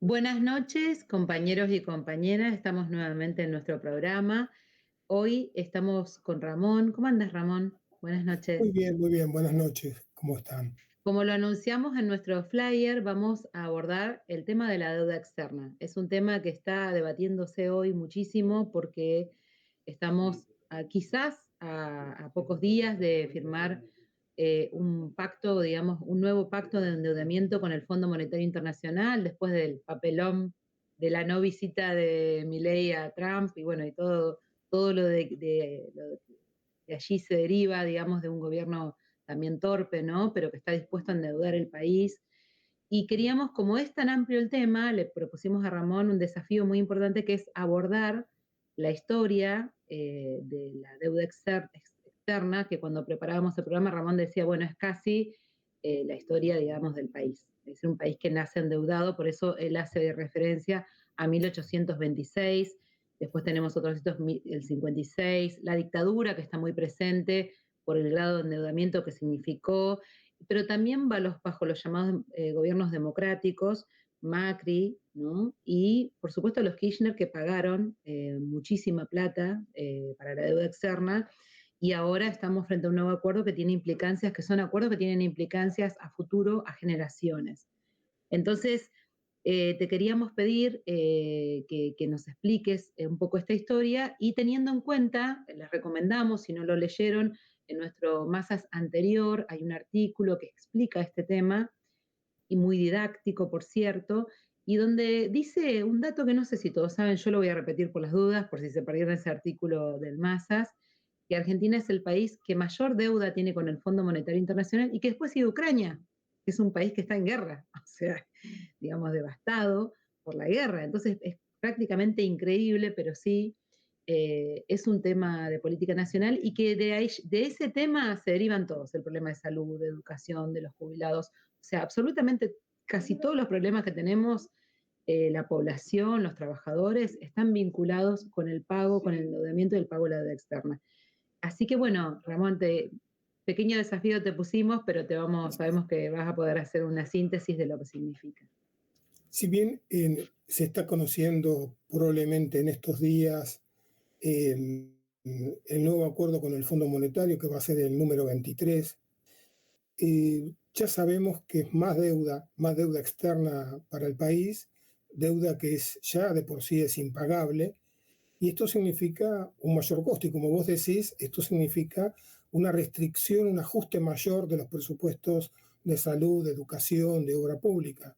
Buenas noches, compañeros y compañeras. Estamos nuevamente en nuestro programa. Hoy estamos con Ramón. ¿Cómo andas, Ramón? Buenas noches. Muy bien, buenas noches, ¿cómo están? Como lo anunciamos en nuestro flyer, vamos a abordar el tema de la deuda externa. Es un tema que está debatiéndose hoy muchísimo porque estamos quizás a pocos días de firmar un pacto, digamos, un nuevo pacto de endeudamiento con el Fondo Monetario Internacional después del papelón de la no visita de Milei a Trump y bueno, y todo lo de allí se deriva, digamos, de un gobierno también torpe, ¿no? Pero que está dispuesto a endeudar el país. Y queríamos, como es tan amplio el tema, le propusimos a Ramón un desafío muy importante que es abordar la historia de la deuda externa, que cuando preparábamos el programa Ramón decía, bueno, es casi la historia, digamos, del país. Es un país que nace endeudado, por eso él hace referencia a 1826, después tenemos otros hitos, el 56, la dictadura que está muy presente por el grado de endeudamiento que significó, pero también bajo los llamados gobiernos democráticos, Macri, ¿no? Y por supuesto los Kirchner que pagaron muchísima plata para la deuda externa, y ahora estamos frente a un nuevo acuerdo que tiene implicancias, que son acuerdos que tienen implicancias a futuro, a generaciones. Entonces, te queríamos pedir que nos expliques un poco esta historia y teniendo en cuenta, les recomendamos, si no lo leyeron, en nuestro Masas anterior hay un artículo que explica este tema y muy didáctico, por cierto, y donde dice un dato que no sé si todos saben, yo lo voy a repetir por las dudas, por si se perdieron ese artículo del Masas, que Argentina es el país que mayor deuda tiene con el Fondo Monetario Internacional y que después sigue Ucrania, que es un país que está en guerra, o sea, digamos, devastado por la guerra. Entonces es prácticamente increíble, pero sí es un tema de política nacional y que de ese tema se derivan todos, el problema de salud, de educación, de los jubilados, o sea, absolutamente casi todos los problemas que tenemos, la población, los trabajadores, están vinculados con el pago, con el endeudamiento y el pago de la deuda externa. Así que bueno, Ramón, pequeño desafío te pusimos, pero sabemos que vas a poder hacer una síntesis de lo que significa. Si bien se está conociendo probablemente en estos días el nuevo acuerdo con el Fondo Monetario, que va a ser el número 23, ya sabemos que es más deuda externa para el país, deuda que ya de por sí es impagable, y esto significa un mayor costo, y como vos decís, esto significa una restricción, un ajuste mayor de los presupuestos de salud, de educación, de obra pública,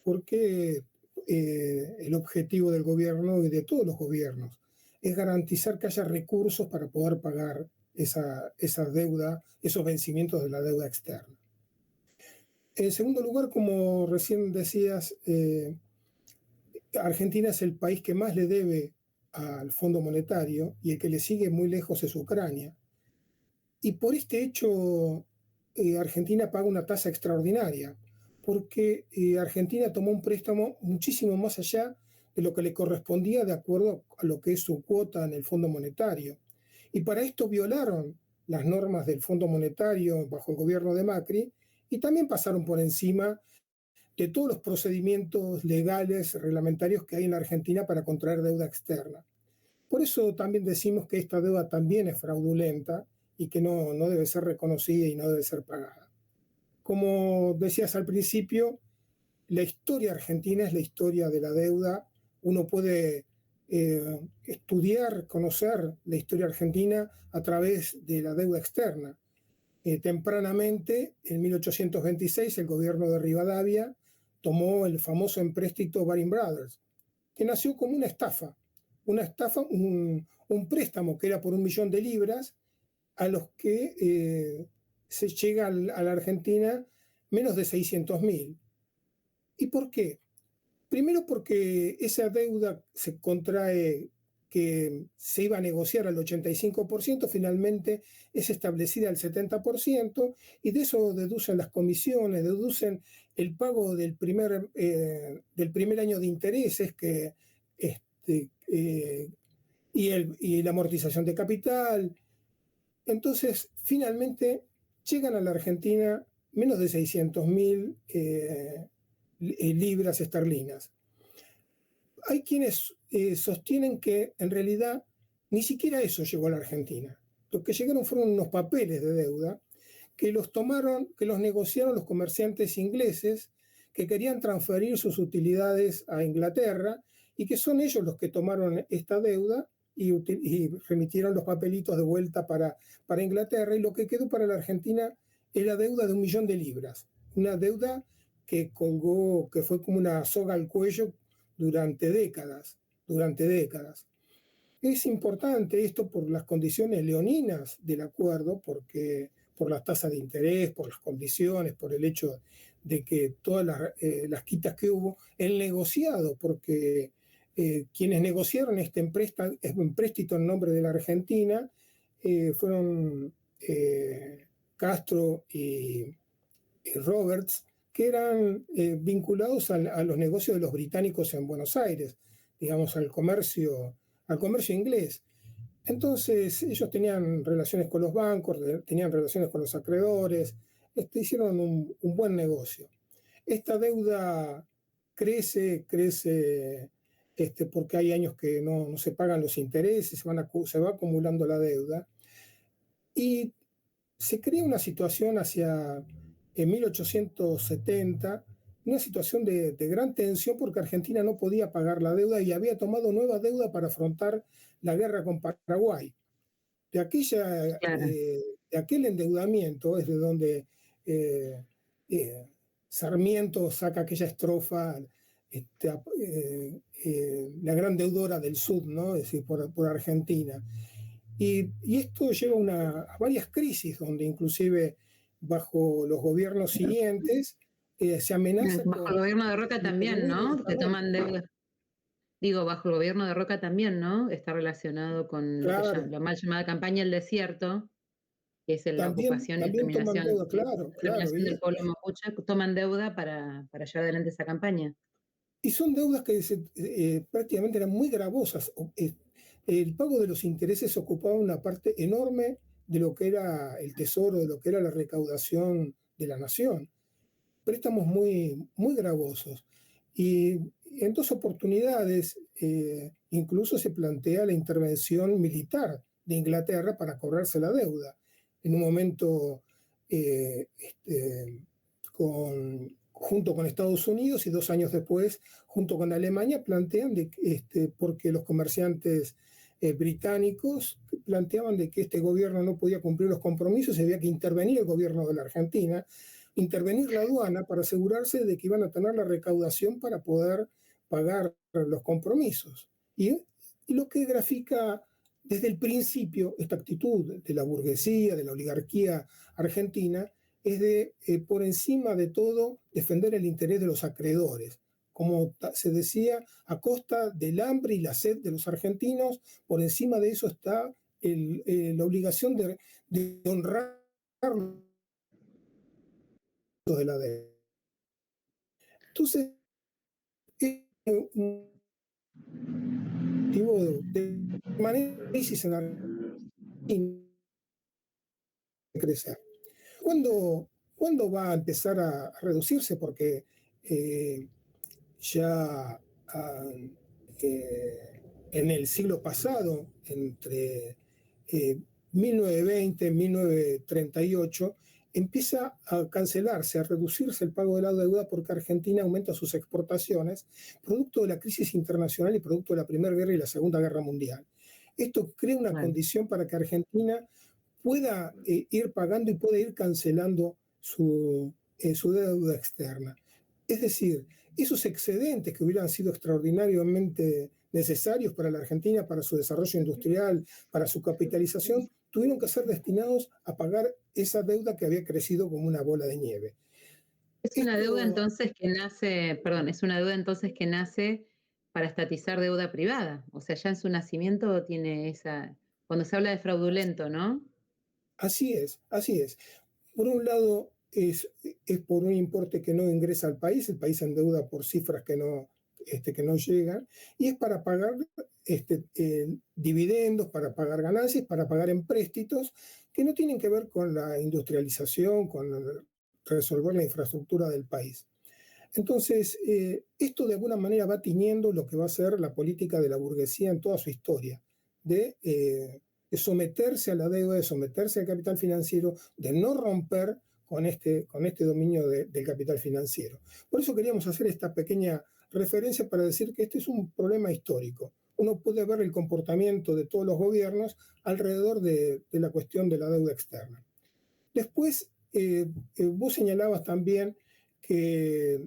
porque el objetivo del gobierno y de todos los gobiernos es garantizar que haya recursos para poder pagar esa deuda, esos vencimientos de la deuda externa. En segundo lugar, como recién decías, Argentina es el país que más le debe al Fondo Monetario y el que le sigue muy lejos es Ucrania. Y por este hecho, Argentina paga una tasa extraordinaria, porque Argentina tomó un préstamo muchísimo más allá de lo que le correspondía de acuerdo a lo que es su cuota en el Fondo Monetario. Y para esto violaron las normas del Fondo Monetario bajo el gobierno de Macri y también pasaron por encima de todos los procedimientos legales, reglamentarios que hay en la Argentina para contraer deuda externa. Por eso también decimos que esta deuda también es fraudulenta y que no debe ser reconocida y no debe ser pagada. Como decías al principio, la historia argentina es la historia de la deuda. Uno puede estudiar, conocer la historia argentina a través de la deuda externa. Tempranamente, en 1826, el gobierno de Rivadavia tomó el famoso empréstito Baring Brothers, que nació como una estafa, un préstamo que era por 1.000.000 de libras, a los que se llega a la Argentina menos de 600.000. ¿Y por qué? Primero porque esa deuda se contrae, que se iba a negociar al 85%, finalmente es establecida al 70%, y de eso deducen las comisiones, deducen el pago del primer año de intereses y la amortización de capital. Entonces, finalmente llegan a la Argentina menos de 600.000 libras esterlinas. hay quienes sostienen que en realidad ni siquiera eso llegó a la Argentina. Lo que llegaron fueron unos papeles de deuda que los tomaron, que los negociaron los comerciantes ingleses que querían transferir sus utilidades a Inglaterra y que son ellos los que tomaron esta deuda y remitieron los papelitos de vuelta para Inglaterra, y lo que quedó para la Argentina era deuda de 1.000.000 de libras, una deuda que colgó, que fue como una soga al cuello durante décadas, durante décadas. Es importante esto por las condiciones leoninas del acuerdo, porque por las tasas de interés, por las condiciones, por el hecho de que todas las quitas que hubo, el negociado, porque quienes negociaron este empréstito en nombre de la Argentina fueron Castro y Roberts, que eran vinculados a los negocios de los británicos en Buenos Aires, digamos, al comercio inglés. Entonces ellos tenían relaciones con los bancos, tenían relaciones con los acreedores, hicieron un buen negocio. Esta deuda crece porque hay años que no se pagan los intereses, se va acumulando la deuda, y se crea una situación en 1870, una situación de gran tensión porque Argentina no podía pagar la deuda y había tomado nueva deuda para afrontar la guerra con Paraguay. Claro. De aquel endeudamiento es de donde eh, eh, Sarmiento saca aquella estrofa, la gran deudora del sur, ¿no? Es decir, por Argentina. Y esto lleva a varias crisis, donde inclusive bajo los gobiernos siguientes se amenaza Bajo el con gobierno de Roca también, intervenir ¿no? Que directamente. toman deuda. Digo, bajo el gobierno de Roca también, ¿no? Está relacionado con lo que Claro, la mal llamada campaña del desierto, que es la ocupación y también toman deuda, claro. exterminación del pueblo mapuche, toman deuda para llevar adelante esa campaña. Y son deudas que prácticamente eran muy gravosas. El pago de los intereses ocupaba una parte enorme de lo que era el tesoro, de lo que era la recaudación de la nación. Préstamos muy gravosos. Y en dos oportunidades incluso se plantea la intervención militar de Inglaterra para cobrarse la deuda. En un momento junto con Estados Unidos, y 2 años después junto con Alemania plantean porque los comerciantes británicos planteaban de que este gobierno no podía cumplir los compromisos y había que intervenir el gobierno de la Argentina, intervenir la aduana para asegurarse de que iban a tener la recaudación para poder pagar los compromisos. Y lo que grafica desde el principio esta actitud de la burguesía, de la oligarquía argentina, es de, por encima de todo, defender el interés de los acreedores. Como se decía, a costa del hambre y la sed de los argentinos, por encima de eso está la obligación de honrar de la deuda. Entonces, es un motivo de crisis en Argentina crecer. ¿Cuándo va a empezar a reducirse? Porque ya en el siglo pasado, entre 1920 y 1938, empieza a cancelarse, a reducirse el pago de la deuda porque Argentina aumenta sus exportaciones, producto de la crisis internacional y producto de la Primera Guerra y la Segunda Guerra Mundial. Esto crea una Claro. condición para que Argentina pueda ir pagando y pueda ir cancelando su deuda externa. Es decir, esos excedentes que hubieran sido extraordinariamente necesarios para la Argentina, para su desarrollo industrial, para su capitalización, tuvieron que ser destinados a pagar esa deuda que había crecido como una bola de nieve. Es una deuda Esto, entonces que nace, perdón, es una deuda entonces que nace para estatizar deuda privada. O sea, ya en su nacimiento tiene esa, cuando se habla de fraudulento, ¿no? así es, así es. Por un lado, es por un importe que no ingresa al país, el país endeuda por cifras que no llegan, y es para pagar dividendos, para pagar ganancias, para pagar empréstitos que no tienen que ver con la industrialización, con resolver la infraestructura del país. Entonces, esto de alguna manera va tiñendo lo que va a ser la política de la burguesía en toda su historia, de someterse a la deuda, de someterse al capital financiero, de no romper con este dominio del capital financiero. Por eso queríamos hacer esta pequeña referencia para decir que este es un problema histórico. Uno puede ver el comportamiento de todos los gobiernos alrededor de la cuestión de la deuda externa. Después, vos señalabas también que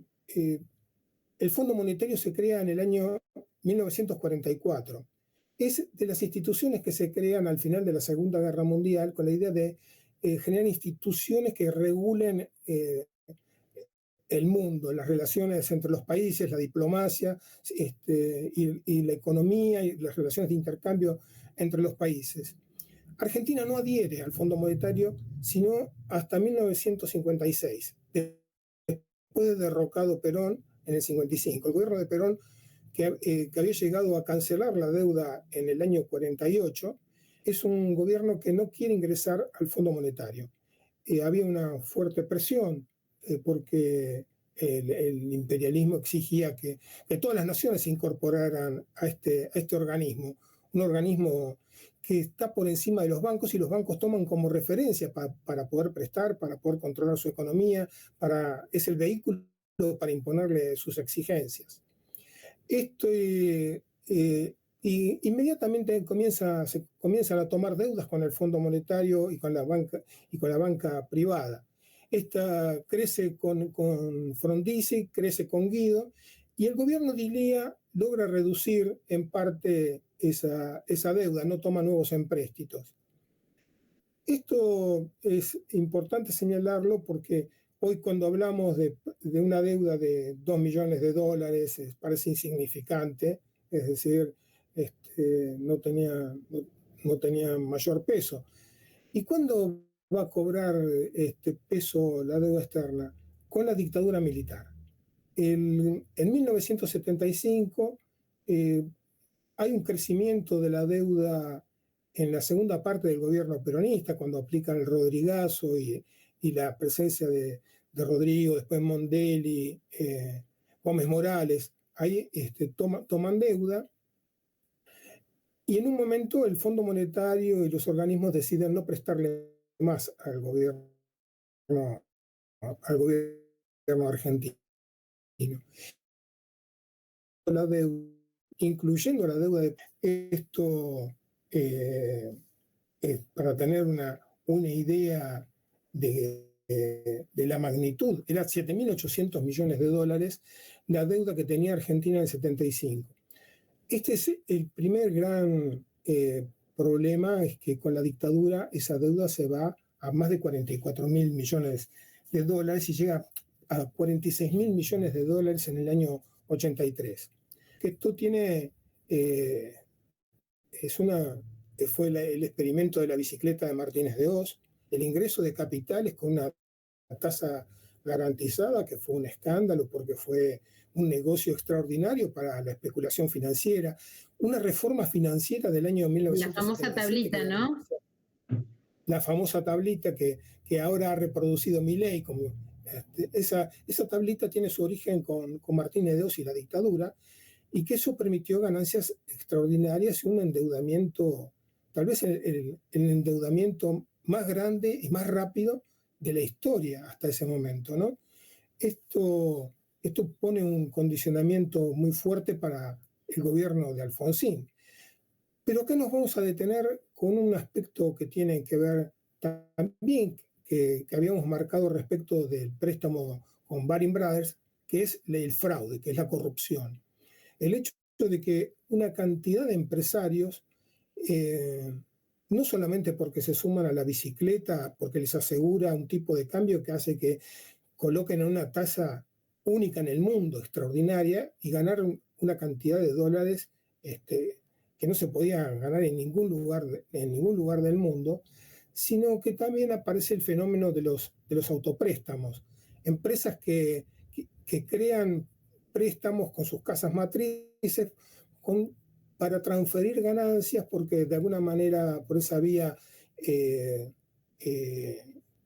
el Fondo Monetario se crea en el año 1944. Es de las instituciones que se crean al final de la Segunda Guerra Mundial con la idea de generar instituciones que regulen el mundo, las relaciones entre los países, la diplomacia y la economía y las relaciones de intercambio entre los países. Argentina no adhiere al Fondo Monetario sino hasta 1956, después de derrocado Perón en el 55. El gobierno de Perón, que había llegado a cancelar la deuda en el año 48, es un gobierno que no quiere ingresar al Fondo Monetario. Había una fuerte presión porque el imperialismo exigía que todas las naciones se incorporaran a este organismo, un organismo que está por encima de los bancos y los bancos toman como referencia para poder prestar, para poder controlar su economía, es el vehículo para imponerle sus exigencias. Esto, y inmediatamente se comienzan a tomar deudas con el Fondo Monetario y con la banca privada. Esta crece con Frondizi, crece con Guido, y el gobierno de Ilía logra reducir en parte esa deuda, no toma nuevos empréstitos. Esto es importante señalarlo porque hoy cuando hablamos de una deuda de $2 millones parece insignificante, es decir, no tenía mayor peso. ¿Y cuándo va a cobrar peso la deuda externa? Con la dictadura militar. En 1975 hay un crecimiento de la deuda en la segunda parte del gobierno peronista, cuando aplican el Rodrigazo y la presencia de Rodrigo, después Mondelli, Gómez Morales, ahí toman deuda. Y en un momento el Fondo Monetario y los organismos deciden no prestarle más al gobierno argentino. La deuda, incluyendo la deuda de esto, para tener una idea de la magnitud, era $7.800 millones la deuda que tenía Argentina en el 75. Este es el primer gran problema, es que con la dictadura esa deuda se va a más de $44.000 millones y llega a $46.000 millones en el año 83. Esto tiene, fue el experimento de la bicicleta de Martínez de Oz, el ingreso de capitales con una tasa garantizada, que fue un escándalo porque fue un negocio extraordinario para la especulación financiera, una reforma financiera del año 1977. La famosa tablita, ¿no? La famosa tablita que ahora ha reproducido Milei. Esa tablita tiene su origen con Martínez de Oz y la dictadura, y que eso permitió ganancias extraordinarias y un endeudamiento, tal vez el endeudamiento más grande y más rápido de la historia hasta ese momento, ¿no? Esto pone un condicionamiento muy fuerte para el gobierno de Alfonsín. Pero acá nos vamos a detener con un aspecto que tiene que ver también, que habíamos marcado respecto del préstamo con Baring Brothers, que es el fraude, que es la corrupción. El hecho de que una cantidad de empresarios, no solamente porque se suman a la bicicleta, porque les asegura un tipo de cambio que hace que coloquen una tasa única en el mundo, extraordinaria, y ganar una cantidad de dólares que no se podía ganar en ningún lugar del mundo, sino que también aparece el fenómeno de los autopréstamos. Empresas que crean préstamos con sus casas matrices para transferir ganancias, porque de alguna manera por esa vía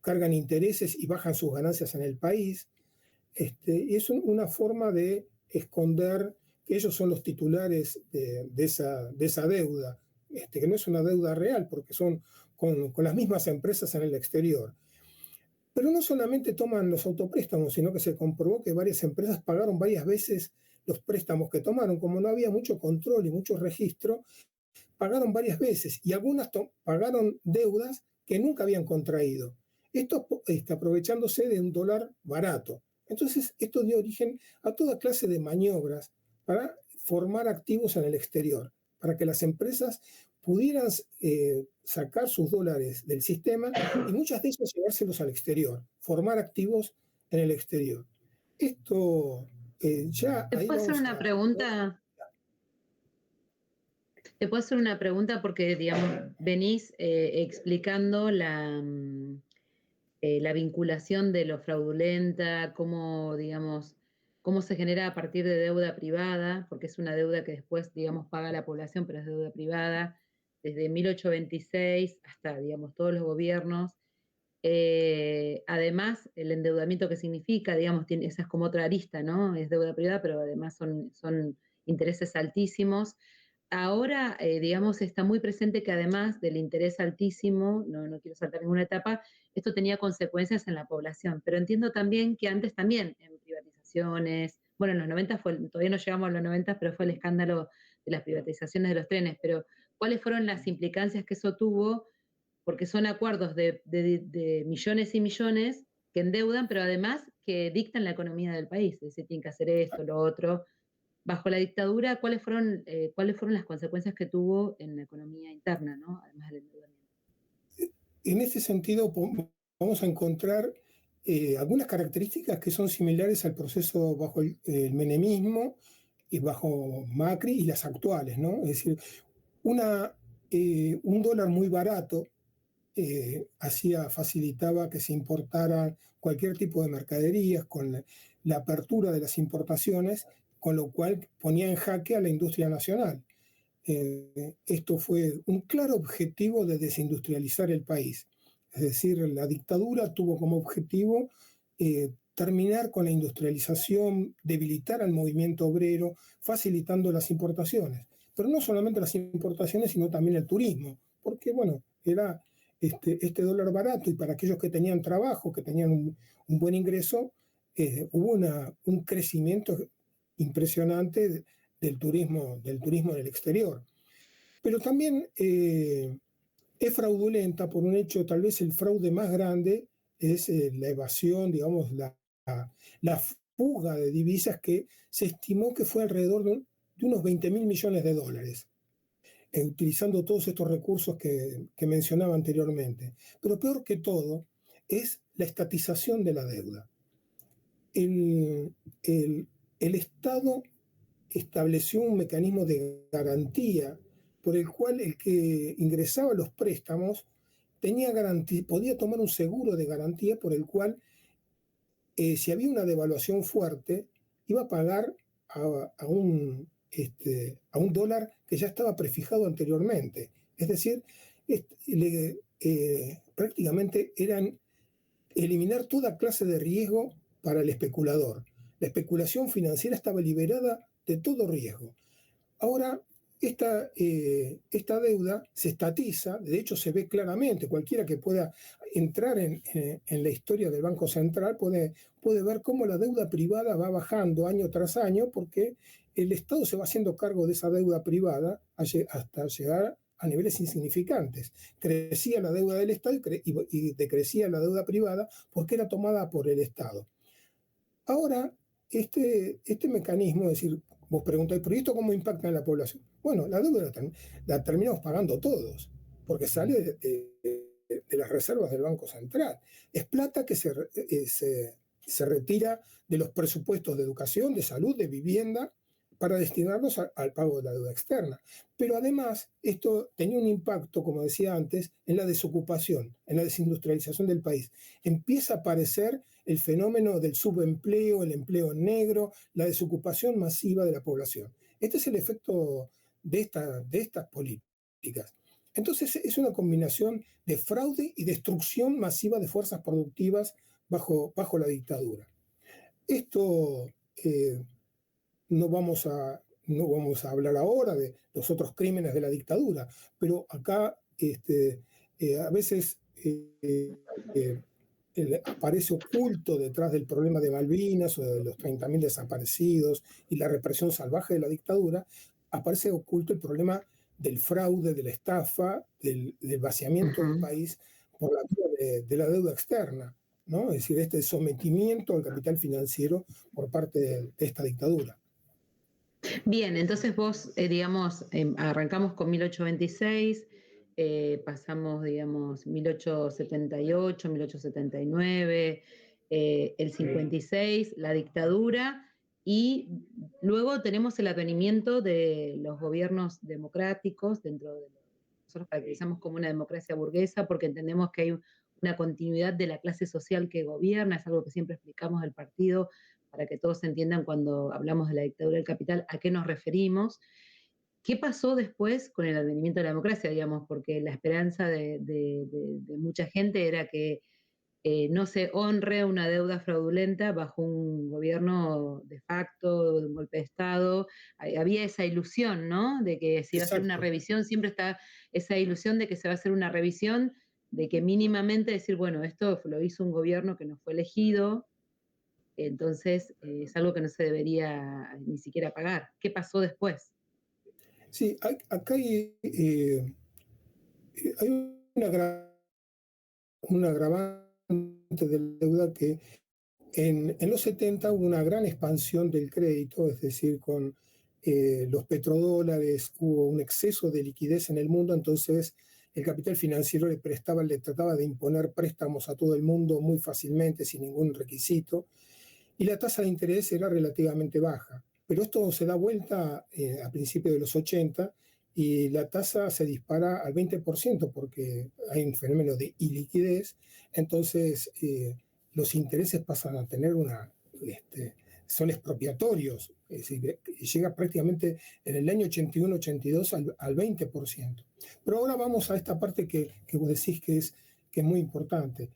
cargan intereses y bajan sus ganancias en el país. Y es una forma de esconder que ellos son los titulares de esa deuda, que no es una deuda real, porque son con las mismas empresas en el exterior. Pero no solamente toman los autopréstamos, sino que se comprobó que varias empresas pagaron varias veces los préstamos que tomaron. Como no había mucho control y mucho registro, pagaron varias veces y algunas pagaron deudas que nunca habían contraído. Esto aprovechándose de un dólar barato. Entonces, esto dio origen a toda clase de maniobras para formar activos en el exterior, para que las empresas pudieran sacar sus dólares del sistema y muchas de ellas llevárselos al exterior, formar activos en el exterior. Esto ya ¿Te ahí puedo hacer vamos una a... pregunta? Te puedo hacer una pregunta porque, digamos, venís explicando la vinculación de lo fraudulenta, cómo, digamos, cómo se genera a partir de deuda privada, porque es una deuda que después, digamos, paga la población, pero es deuda privada, desde 1826 hasta, digamos, todos los gobiernos. Además, el endeudamiento que significa, digamos, esa es como otra arista, ¿no? Es deuda privada, pero además son intereses altísimos. Ahora, digamos, está muy presente que además del interés altísimo, no quiero saltar ninguna etapa, esto tenía consecuencias en la población. Pero entiendo también que antes también, en privatizaciones, bueno, en los 90 todavía no llegamos a los 90, pero fue el escándalo de las privatizaciones de los trenes. Pero, ¿cuáles fueron las implicancias que eso tuvo? Porque son acuerdos de millones y millones que endeudan, pero además que dictan la economía del país. Es decir, tienen que hacer esto, lo otro. Bajo la dictadura, cuáles fueron las consecuencias que tuvo en la economía interna, ¿no? Además del endeudamiento? En ese sentido, vamos a encontrar algunas características que son similares al proceso bajo el menemismo y bajo Macri y las actuales, ¿no? Es decir, un dólar muy barato facilitaba que se importara cualquier tipo de mercaderías con la apertura de las importaciones, con lo cual ponía en jaque a la industria nacional. Esto fue un claro objetivo de desindustrializar el país. Es decir, la dictadura tuvo como objetivo terminar con la industrialización, debilitar al movimiento obrero, facilitando las importaciones. Pero no solamente las importaciones, sino también el turismo, porque bueno, era este dólar barato y para aquellos que tenían trabajo, que tenían un buen ingreso, hubo un crecimiento impresionante del turismo en el exterior. Pero también es fraudulenta por un hecho, tal vez el fraude más grande es la evasión, digamos, la fuga de divisas que se estimó que fue alrededor de unos 20.000 millones de dólares, utilizando todos estos recursos que mencionaba anteriormente. Pero peor que todo es la estatización de la deuda. El, el Estado estableció un mecanismo de garantía por el cual el que ingresaba los préstamos tenía garantía, podía tomar un seguro de garantía por el cual si había una devaluación fuerte iba a pagar a un dólar que ya estaba prefijado anteriormente. Es decir, prácticamente eran eliminar toda clase de riesgo para el especulador. La especulación financiera estaba liberada de todo riesgo. Ahora, esta deuda se estatiza, de hecho se ve claramente, cualquiera que pueda entrar en la historia del Banco Central puede ver cómo la deuda privada va bajando año tras año porque el Estado se va haciendo cargo de esa deuda privada hasta llegar a niveles insignificantes. Crecía la deuda del Estado y decrecía la deuda privada porque era tomada por el Estado. Ahora, este mecanismo, es decir, vos preguntáis, ¿pero esto cómo impacta en la población? Bueno, la deuda la terminamos pagando todos, porque sale de las reservas del Banco Central. Es plata que se retira de los presupuestos de educación, de salud, de vivienda, para destinarlos al pago de la deuda externa. Pero además, esto tenía un impacto, como decía antes, en la desocupación, en la desindustrialización del país. Empieza a aparecer el fenómeno del subempleo, el empleo negro, la desocupación masiva de la población. Este es el efecto de estas políticas. Entonces es una combinación de fraude y destrucción masiva de fuerzas productivas bajo la dictadura. Esto no vamos a hablar ahora de los otros crímenes de la dictadura, pero acá a veces aparece oculto detrás del problema de Malvinas o de los 30.000 desaparecidos y la represión salvaje de la dictadura, aparece oculto el problema del fraude, de la estafa, del vaciamiento del Ujú. país por la vía de la deuda externa, ¿no? Es decir, este sometimiento al capital financiero por parte de esta dictadura. Bien, entonces vos, digamos, arrancamos con 1826, pasamos, digamos, 1878, 1879, el 56, la dictadura, y luego tenemos el advenimiento de los gobiernos democráticos dentro de lo que nosotros caracterizamos como una democracia burguesa, porque entendemos que hay una continuidad de la clase social que gobierna, es algo que siempre explicamos del partido para que todos entiendan cuando hablamos de la dictadura del capital a qué nos referimos. ¿Qué pasó después con el advenimiento de la democracia, digamos? Porque la esperanza de mucha gente era que no se honre una deuda fraudulenta bajo un gobierno de facto, de un golpe de Estado. Había esa ilusión, ¿no? De que se iba a hacer una Exacto. revisión, siempre está esa ilusión de que se va a hacer una revisión, de que mínimamente decir, bueno, esto lo hizo un gobierno que no fue elegido, entonces es algo que no se debería ni siquiera pagar. ¿Qué pasó después? Sí, acá hay un agravante de la deuda que en los 70 hubo una gran expansión del crédito, es decir, con los petrodólares hubo un exceso de liquidez en el mundo, entonces el capital financiero le trataba de imponer préstamos a todo el mundo muy fácilmente, sin ningún requisito, y la tasa de interés era relativamente baja. Pero esto se da vuelta a principios de los 80 y la tasa se dispara al 20% porque hay un fenómeno de iliquidez, entonces los intereses pasan a tener son expropiatorios, es decir, llega prácticamente en el año 81-82 al 20%. Pero ahora vamos a esta parte que vos decís que es muy importante.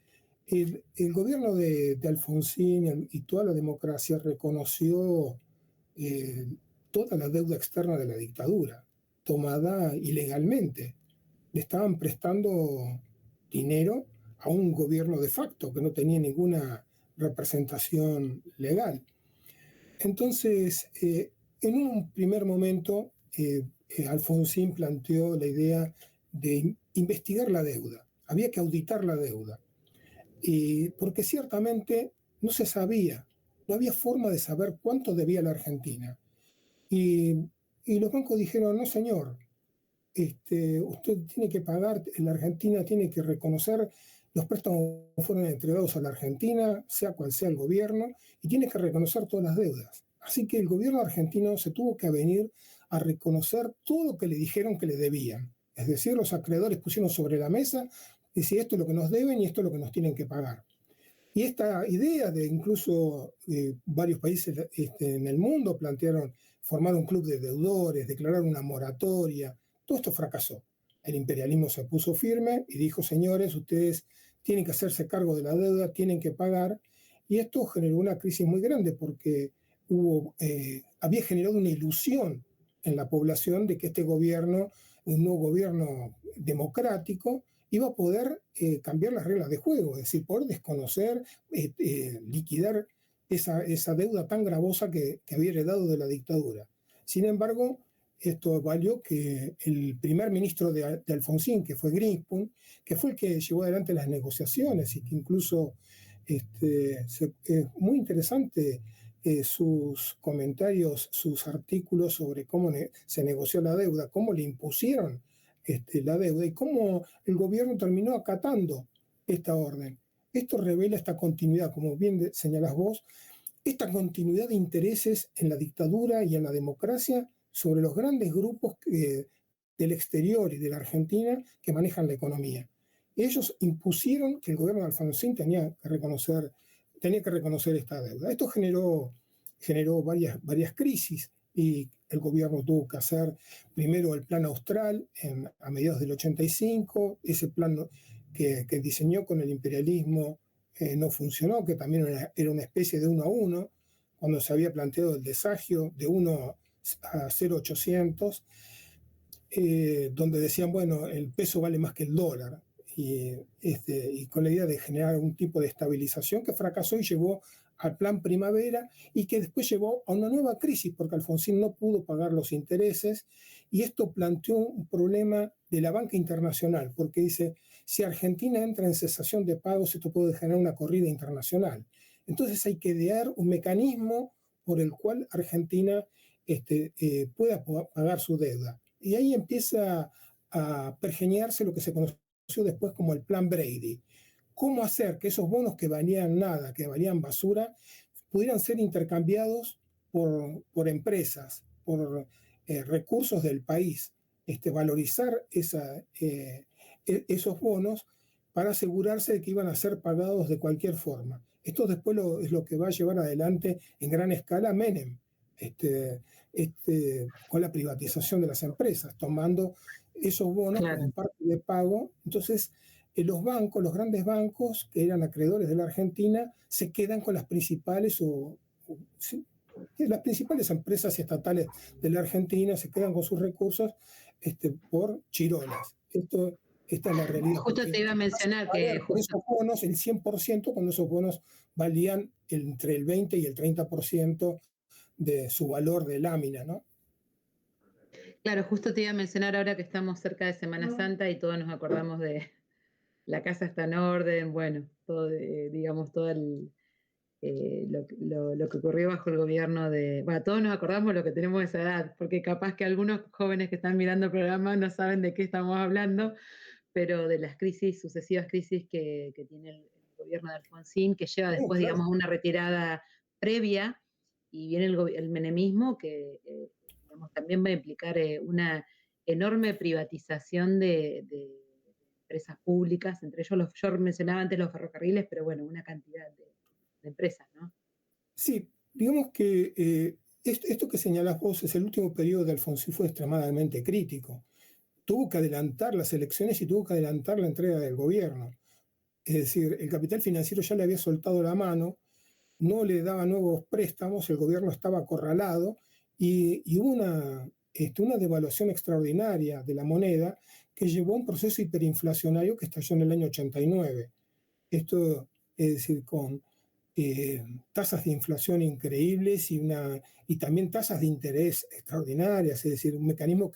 El gobierno de Alfonsín y toda la democracia reconoció eh, toda la deuda externa de la dictadura, tomada ilegalmente. Le estaban prestando dinero a un gobierno de facto que no tenía ninguna representación legal. Entonces, en un primer momento, Alfonsín planteó la idea de investigar la deuda. Había que auditar la deuda porque ciertamente no se sabía, no había forma de saber cuánto debía la Argentina. Y, y los bancos dijeron, no señor, usted tiene que pagar, la Argentina tiene que reconocer, los préstamos fueron entregados a la Argentina, sea cual sea el gobierno, y tiene que reconocer todas las deudas. Así que el gobierno argentino se tuvo que avenir a reconocer todo lo que le dijeron que le debían. Es decir, los acreedores pusieron sobre la mesa, decir, esto es lo que nos deben y esto es lo que nos tienen que pagar. Y esta idea de incluso varios países en el mundo plantearon formar un club de deudores, declarar una moratoria, todo esto fracasó. El imperialismo se puso firme y dijo, señores, ustedes tienen que hacerse cargo de la deuda, tienen que pagar. Y esto generó una crisis muy grande porque había generado una ilusión en la población de que este gobierno, un nuevo gobierno democrático, iba a poder cambiar las reglas de juego, es decir, poder desconocer, liquidar esa deuda tan gravosa que había heredado de la dictadura. Sin embargo, esto valió que el primer ministro de Alfonsín, que fue Greenspan, que fue el que llevó adelante las negociaciones y que incluso es muy interesante sus comentarios, sus artículos sobre cómo se negoció la deuda, cómo le impusieron la deuda y cómo el gobierno terminó acatando esta orden. Esto revela esta continuidad, como bien señalás vos, esta continuidad de intereses en la dictadura y en la democracia sobre los grandes grupos del exterior y de la Argentina que manejan la economía. Ellos impusieron que el gobierno de Alfonsín tenía que reconocer esta deuda. Esto generó varias crisis y el gobierno tuvo que hacer primero el plan austral a mediados del 85, ese plan que diseñó con el imperialismo no funcionó, que también era una especie de 1 a 1, cuando se había planteado el desagio de 1 a 0,800, donde decían, bueno, el peso vale más que el dólar, y con la idea de generar un tipo de estabilización que fracasó y llevó al plan Primavera y que después llevó a una nueva crisis porque Alfonsín no pudo pagar los intereses, y esto planteó un problema de la banca internacional porque dice, si Argentina entra en cesación de pagos, esto puede generar una corrida internacional. Entonces hay que idear un mecanismo por el cual Argentina pueda pagar su deuda. Y ahí empieza a pergeñarse lo que se conoció después como el Plan Brady. ¿Cómo hacer que esos bonos que valían nada, que valían basura, pudieran ser intercambiados por empresas, por recursos del país? Valorizar esos bonos para asegurarse de que iban a ser pagados de cualquier forma. Esto después es lo que va a llevar adelante en gran escala Menem, con la privatización de las empresas, tomando esos bonos Claro. como parte de pago. Entonces, los bancos, los grandes bancos que eran acreedores de la Argentina, se quedan con las principales sí, las principales empresas estatales de la Argentina, se quedan con sus recursos por chirolas. Esta es la realidad, Justo te porque iba a mencionar que pagar por justo, esos bonos el 100% cuando esos bonos valían entre el 20 y el 30% de su valor de lámina, ¿no? claro, justo te iba a mencionar ahora que estamos cerca de Semana Santa y todos nos acordamos de la casa está en orden, bueno, todo, digamos, todo lo que ocurrió bajo el gobierno de... Bueno, todos nos acordamos lo que tenemos de esa edad, porque capaz que algunos jóvenes que están mirando el programa no saben de qué estamos hablando, pero de las crisis, sucesivas crisis que tiene el gobierno de Alfonsín, que lleva después, Claro. digamos, una retirada previa, y viene el menemismo, que digamos, también va a implicar una enorme privatización de empresas públicas, entre ellos yo mencionaba antes los ferrocarriles, pero bueno, una cantidad de empresas, ¿no? Sí, digamos que esto que señalás vos es el último periodo de Alfonsín, fue extremadamente crítico. Tuvo que adelantar las elecciones y tuvo que adelantar la entrega del gobierno. Es decir, el capital financiero ya le había soltado la mano, no le daba nuevos préstamos, el gobierno estaba acorralado, y hubo una devaluación extraordinaria de la moneda que llevó a un proceso hiperinflacionario que estalló en el año 89. Esto, es decir, con tasas de inflación increíbles y también tasas de interés extraordinarias, es decir, un mecanismo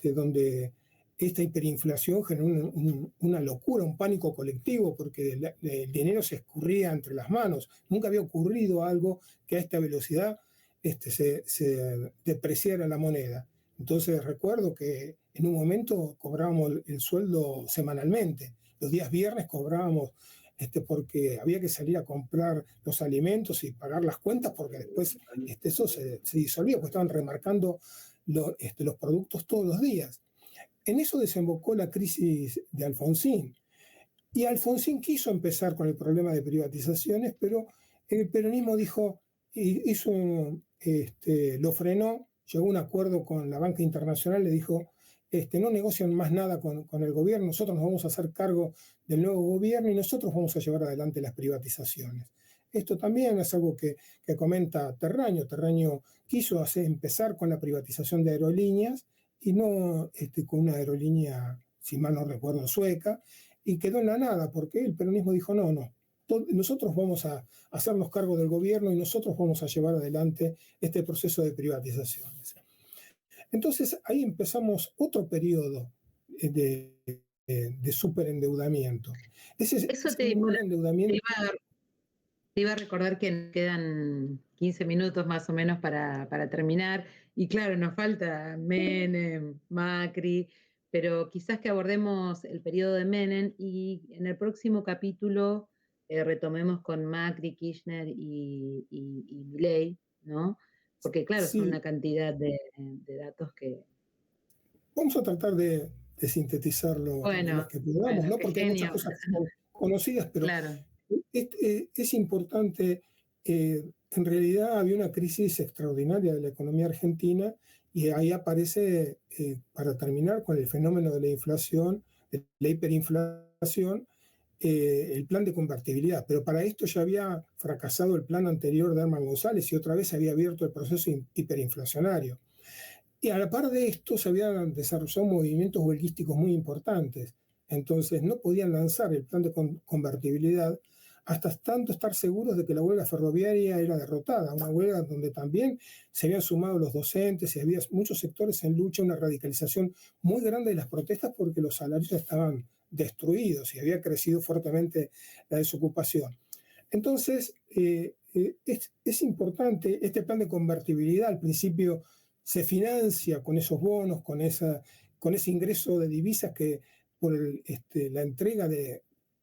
donde esta hiperinflación generó una locura, un pánico colectivo, porque el dinero se escurría entre las manos. Nunca había ocurrido algo que a esta velocidad se depreciara la moneda. Entonces recuerdo que en un momento cobrábamos el sueldo semanalmente. Los días viernes cobrábamos porque había que salir a comprar los alimentos y pagar las cuentas, porque después eso se disolvía, porque estaban remarcando los productos todos los días. En eso desembocó la crisis de Alfonsín. Y Alfonsín quiso empezar con el problema de privatizaciones, pero el peronismo dijo, lo frenó, llegó a un acuerdo con la banca internacional, le dijo, no negocian más nada con el gobierno, nosotros nos vamos a hacer cargo del nuevo gobierno y nosotros vamos a llevar adelante las privatizaciones. Esto también es algo que comenta Terraño. Terraño quiso empezar con la privatización de aerolíneas y no con una aerolínea, si mal no recuerdo, sueca, y quedó en la nada porque el peronismo dijo, no, nosotros vamos a hacernos cargo del gobierno y nosotros vamos a llevar adelante este proceso de privatizaciones. Entonces ahí empezamos otro periodo de superendeudamiento. Ese Eso endeudamiento. te iba a recordar que quedan 15 minutos más o menos para terminar. Y claro, nos falta Menem, Macri, pero quizás que abordemos el periodo de Menem y en el próximo capítulo retomemos con Macri, Kirchner y Milei, ¿no? Porque claro, son Sí, una cantidad de datos que... vamos a tratar de sintetizarlo lo más Bueno, que podamos, bueno, ¿no? qué Porque hay muchas genio. cosas que son conocidas, pero Claro. es importante. En realidad había una crisis extraordinaria de la economía argentina y ahí aparece, para terminar con el fenómeno de la inflación, de la hiperinflación, el plan de convertibilidad, pero para esto ya había fracasado el plan anterior de Herman González y otra vez se había abierto el proceso hiperinflacionario. Y a la par de esto se habían desarrollado movimientos huelguísticos muy importantes. Entonces no podían lanzar el plan de convertibilidad hasta tanto estar seguros de que la huelga ferroviaria era derrotada, una huelga donde también se habían sumado los docentes y había muchos sectores en lucha, una radicalización muy grande de las protestas porque los salarios estaban destruidos y había crecido fuertemente la desocupación. Entonces, es importante este plan de convertibilidad. Al principio se financia con esos bonos, con ese ingreso de divisas que por la entrega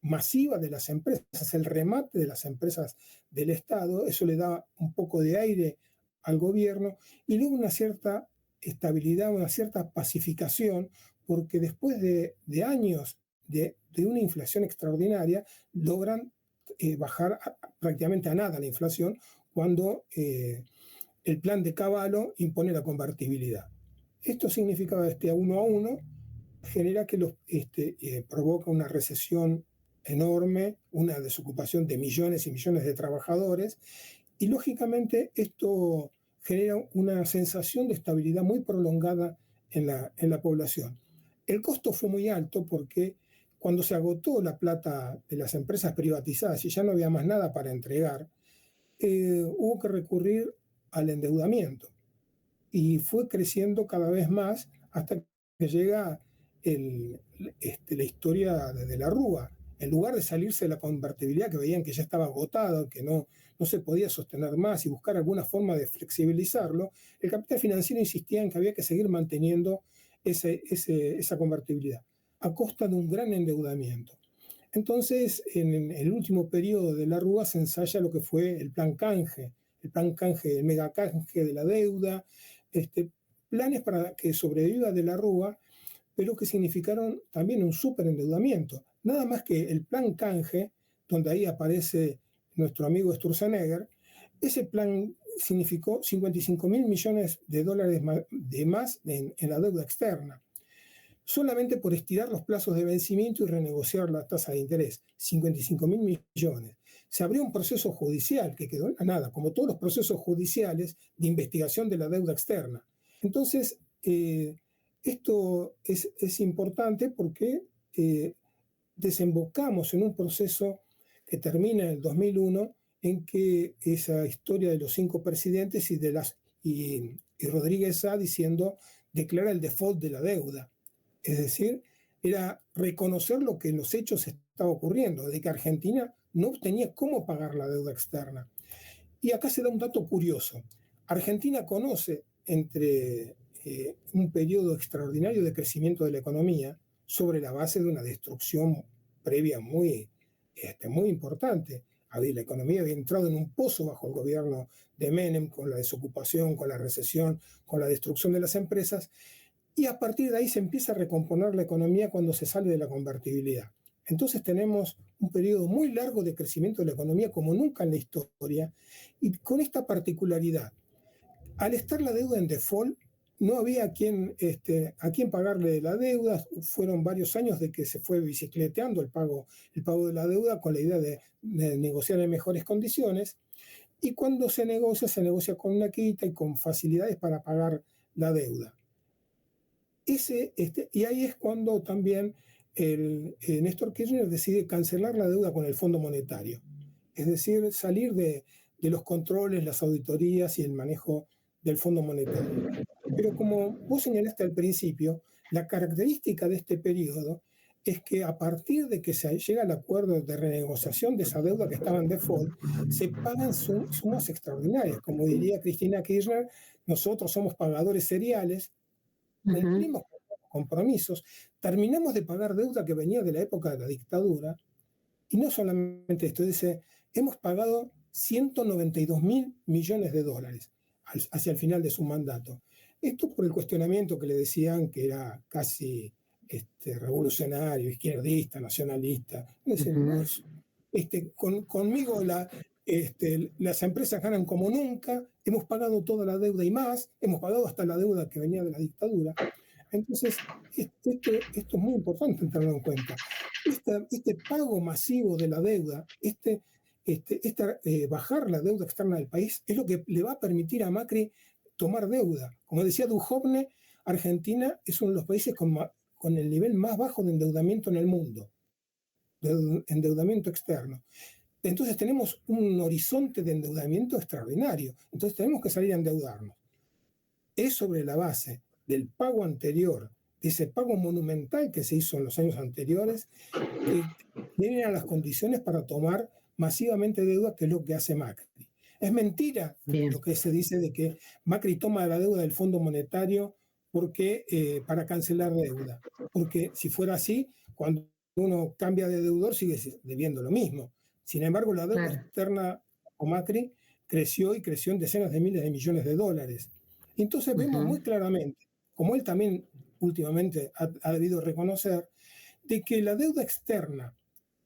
masiva de las empresas, el remate de las empresas del Estado, eso le da un poco de aire al gobierno y luego una cierta estabilidad, una cierta pacificación, porque después de años de una inflación extraordinaria, logran bajar prácticamente a nada la inflación cuando el plan de Cavallo impone la convertibilidad. Esto significa a uno a uno, genera que provoca una recesión enorme, una desocupación de millones y millones de trabajadores, y lógicamente esto genera una sensación de estabilidad muy prolongada en la población. El costo fue muy alto porque cuando se agotó la plata de las empresas privatizadas y ya no había más nada para entregar, hubo que recurrir al endeudamiento y fue creciendo cada vez más hasta que llega la historia de la Rúa. En lugar de salirse de la convertibilidad, que veían que ya estaba agotado, que no se podía sostener más y buscar alguna forma de flexibilizarlo, el capital financiero insistía en que había que seguir manteniendo esa convertibilidad a costa de un gran endeudamiento. Entonces, en el último periodo de la Rúa se ensaya lo que fue el plan canje, el mega canje de la deuda, planes para que sobreviva de la Rúa, pero que significaron también un superendeudamiento. Nada más que el plan canje, donde ahí aparece nuestro amigo Sturzenegger, ese plan significó 55.000 millones de dólares de más en la deuda externa, solamente por estirar los plazos de vencimiento y renegociar la tasa de interés, 55.000 millones. Se abrió un proceso judicial que quedó en la nada, como todos los procesos judiciales de investigación de la deuda externa. Entonces, esto es importante porque desembocamos en un proceso que termina en el 2001, en que esa historia de los 5 presidentes y Rodríguez Sá diciendo declara el default de la deuda. Es decir, era reconocer lo que en los hechos estaba ocurriendo, de que Argentina no tenía cómo pagar la deuda externa. Y acá se da un dato curioso. Argentina conoce entre un periodo extraordinario de crecimiento de la economía sobre la base de una destrucción previa muy importante. La economía había entrado en un pozo bajo el gobierno de Menem, con la desocupación, con la recesión, con la destrucción de las empresas, y a partir de ahí se empieza a recomponer la economía cuando se sale de la convertibilidad. Entonces tenemos un periodo muy largo de crecimiento de la economía como nunca en la historia, y con esta particularidad. Al estar la deuda en default, no había a quién pagarle la deuda. Fueron varios años de que se fue bicicleteando el pago de la deuda con la idea de negociar en mejores condiciones. Y cuando se negocia con una quita y con facilidades para pagar la deuda. Y ahí es cuando también Néstor Kirchner decide cancelar la deuda con el Fondo Monetario. Es decir, salir de los controles, las auditorías y el manejo del Fondo Monetario. Pero como vos señalaste al principio, la característica de este periodo es que a partir de que se llega al acuerdo de renegociación de esa deuda que estaba en default, se pagan sumas extraordinarias. Como diría Cristina Kirchner, nosotros somos pagadores seriales, cumplimos con los compromisos, terminamos de pagar deuda que venía de la época de la dictadura, y no solamente esto, dice, hemos pagado 192.000 millones de dólares hacia el final de su mandato. Esto por el cuestionamiento que le decían que era casi revolucionario, izquierdista, nacionalista. Conmigo las empresas ganan como nunca, hemos pagado toda la deuda y más, hemos pagado hasta la deuda que venía de la dictadura. Entonces, esto es muy importante tenerlo en cuenta. Este pago masivo de la deuda, bajar la deuda externa del país, es lo que le va a permitir a Macri tomar deuda. Como decía Duhovne, Argentina es uno de los países con el nivel más bajo de endeudamiento en el mundo, de endeudamiento externo. Entonces tenemos un horizonte de endeudamiento extraordinario. Entonces tenemos que salir a endeudarnos. Es sobre la base del pago anterior, de ese pago monumental que se hizo en los años anteriores, que tienen las condiciones para tomar masivamente deuda, que es lo que hace Macri. Es mentira Bien, lo que se dice de que Macri toma la deuda del Fondo Monetario para cancelar deuda. Porque si fuera así, cuando uno cambia de deudor sigue debiendo lo mismo. Sin embargo, la deuda claro. externa con Macri creció y creció en decenas de miles de millones de dólares. Y entonces vemos Ujú. muy claramente, como él también últimamente ha debido reconocer, de que la deuda externa,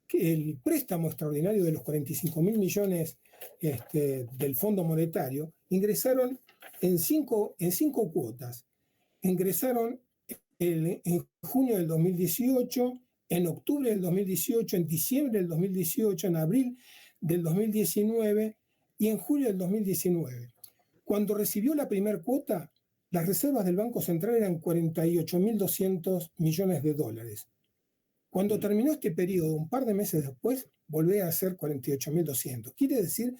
que el préstamo extraordinario de los 45.000 millones del Fondo Monetario, ingresaron en cinco cuotas. Ingresaron en junio del 2018, en octubre del 2018, en diciembre del 2018, en abril del 2019 y en julio del 2019. Cuando recibió la primera cuota, las reservas del Banco Central eran 48.200 millones de dólares. Cuando terminó este periodo, un par de meses después, volvió a ser 48.200. Quiere decir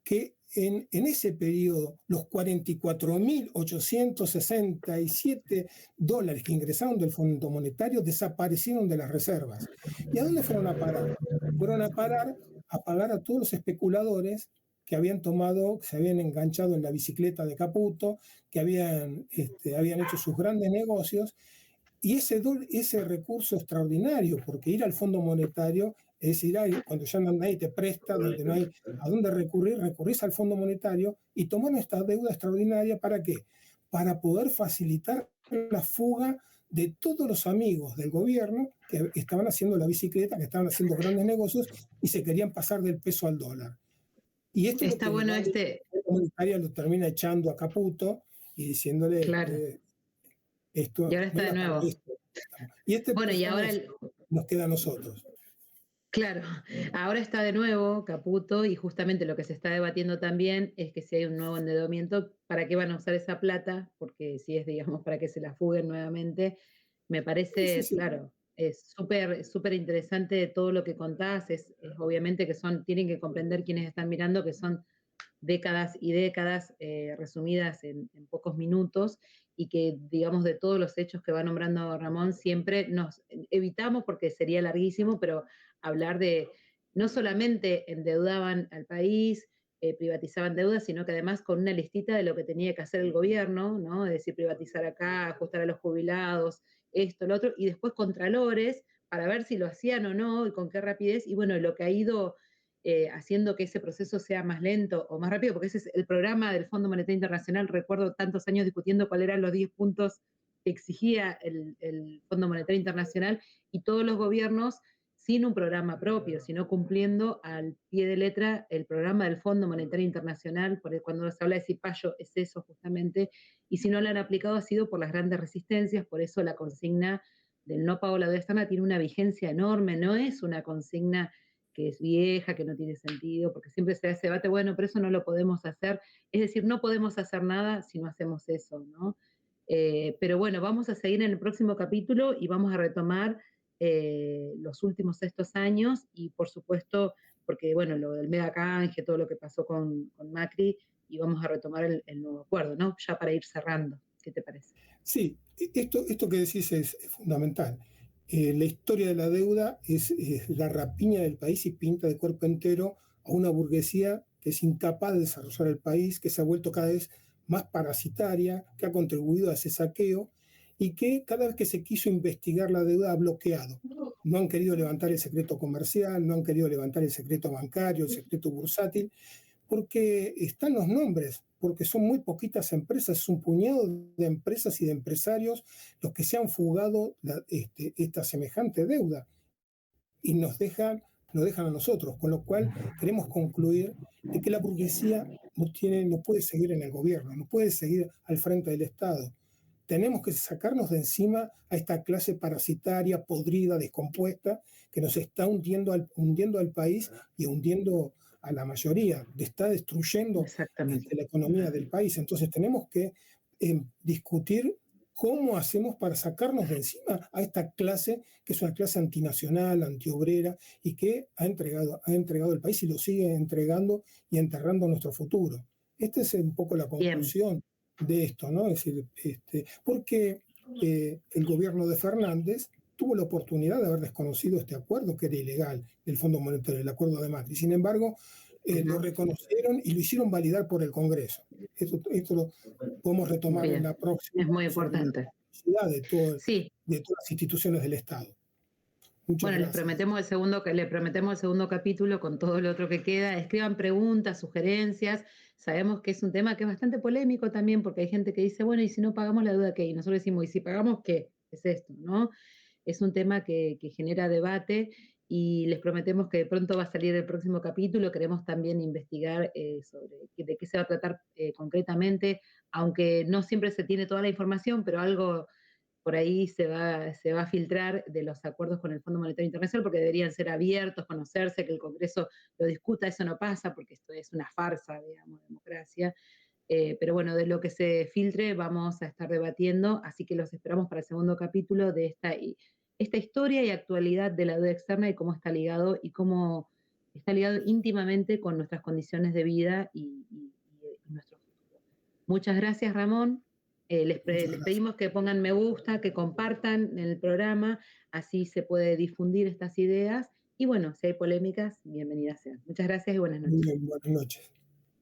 que en ese periodo los 44.867 dólares que ingresaron del Fondo Monetario desaparecieron de las reservas. ¿Y a dónde fueron a parar? Fueron a parar a pagar a todos los especuladores que habían tomado, que se habían enganchado en la bicicleta de Caputo, que habían hecho sus grandes negocios. Y ese recurso extraordinario, porque ir al Fondo Monetario es ir ahí, cuando ya nadie te presta, donde no hay a dónde recurrir, recurrís al Fondo Monetario y toman esta deuda extraordinaria. ¿Para qué? Para poder facilitar la fuga de todos los amigos del gobierno que estaban haciendo la bicicleta, que estaban haciendo grandes negocios y se querían pasar del peso al dólar. Y esto es lo Está que bueno la Fondo Monetaria lo termina echando a Caputo y diciéndole, claro. Y esto ahora está de venga para nuevo. esto. Y este Bueno, y préstamo ahora nos queda a nosotros. claro, ahora está de nuevo Caputo y justamente lo que se está debatiendo también es que si hay un nuevo endeudamiento, ¿para qué van a usar esa plata? Porque si es, digamos, para que se la fuguen nuevamente, me Sí, sí, parece, sí. claro, es súper interesante todo lo que contás, es obviamente que tienen que comprender quienes están mirando que son décadas y décadas resumidas en pocos minutos y que, digamos, de todos los hechos que va nombrando Ramón, siempre nos evitamos, porque sería larguísimo, pero hablar de no solamente endeudaban al país, privatizaban deudas, sino que además con una listita de lo que tenía que hacer el gobierno, ¿no? Es decir, privatizar acá, ajustar a los jubilados, esto, lo otro, y después contralores para ver si lo hacían o no y con qué rapidez. Y bueno, lo que ha ido haciendo que ese proceso sea más lento o más rápido, porque ese es el programa del Fondo Monetario Internacional. Recuerdo tantos años discutiendo cuáles eran los 10 puntos que exigía el Fondo Monetario Internacional y todos los gobiernos sin un programa propio, sino cumpliendo al pie de letra el programa del Fondo Monetario Internacional, porque cuando se habla de Cipayo es eso justamente, y si no lo han aplicado ha sido por las grandes resistencias, por eso la consigna del no pago de la deuda externa tiene una vigencia enorme, no es una consigna que es vieja, que no tiene sentido, porque siempre se hace debate, bueno, pero eso no lo podemos hacer. Es decir, no podemos hacer nada si no hacemos eso, ¿no? Pero bueno, vamos a seguir en el próximo capítulo y vamos a retomar los últimos estos años y por supuesto, porque bueno, lo del mega canje, todo lo que pasó con Macri, y vamos a retomar el nuevo acuerdo, ¿no? Ya para ir cerrando. ¿Qué te parece? Sí, esto que decís es fundamental. La historia de la deuda es la rapiña del país y pinta de cuerpo entero a una burguesía que es incapaz de desarrollar el país, que se ha vuelto cada vez más parasitaria, que ha contribuido a ese saqueo y que cada vez que se quiso investigar la deuda ha bloqueado. No han querido levantar el secreto comercial, no han querido levantar el secreto bancario, el secreto bursátil, porque están los nombres, porque son muy poquitas empresas, es un puñado de empresas y de empresarios los que se han fugado esta semejante deuda y nos dejan a nosotros, con lo cual queremos concluir de que la burguesía no puede seguir en el gobierno, no puede seguir al frente del Estado. tenemos que sacarnos de encima a esta clase parasitaria, podrida, descompuesta, que nos está hundiendo al país y hundiendo a la mayoría, está destruyendo Exactamente. la economía del país. Entonces tenemos que discutir cómo hacemos para sacarnos de encima a esta clase, que es una clase antinacional, antiobrera, y que ha entregado el país y lo sigue entregando y enterrando nuestro futuro. Esta es un poco la Bien, conclusión de esto, ¿no? Es decir, porque el gobierno de Fernández tuvo la oportunidad de haber desconocido este acuerdo que era ilegal del Fondo Monetario, el acuerdo de Macri. Sin embargo, lo reconocieron y lo hicieron validar por el Congreso. Esto lo podemos retomar en bien, la próxima es muy sobre la importante. capacidad Sí, de todas las instituciones del Estado. Muchas bueno, gracias. le prometemos el segundo capítulo con todo lo otro que queda. Escriban preguntas, sugerencias. Sabemos que es un tema que es bastante polémico también, porque hay gente que dice, bueno, ¿y si no pagamos la deuda qué? Y nosotros decimos, ¿y si pagamos qué? Es esto, ¿no? Es un tema que genera debate y les prometemos que pronto va a salir el próximo capítulo. Queremos también investigar sobre de qué se va a tratar concretamente, aunque no siempre se tiene toda la información, pero algo por ahí se va a filtrar de los acuerdos con el Fondo Monetario Internacional, porque deberían ser abiertos, conocerse, que el Congreso lo discuta. Eso no pasa porque esto es una farsa, digamos, de democracia. Pero bueno, de lo que se filtre vamos a estar debatiendo, así que los esperamos para el segundo capítulo de esta historia y actualidad de la deuda externa y cómo está ligado y cómo está ligado íntimamente con nuestras condiciones de vida y nuestro futuro. Muchas gracias, Ramón. Muchas Les gracias. pedimos que pongan me gusta, que compartan el programa, así se puede difundir estas ideas. Y bueno, si hay polémicas, bienvenidas sean. Muchas gracias y buenas Muy noches. bien, buenas noches.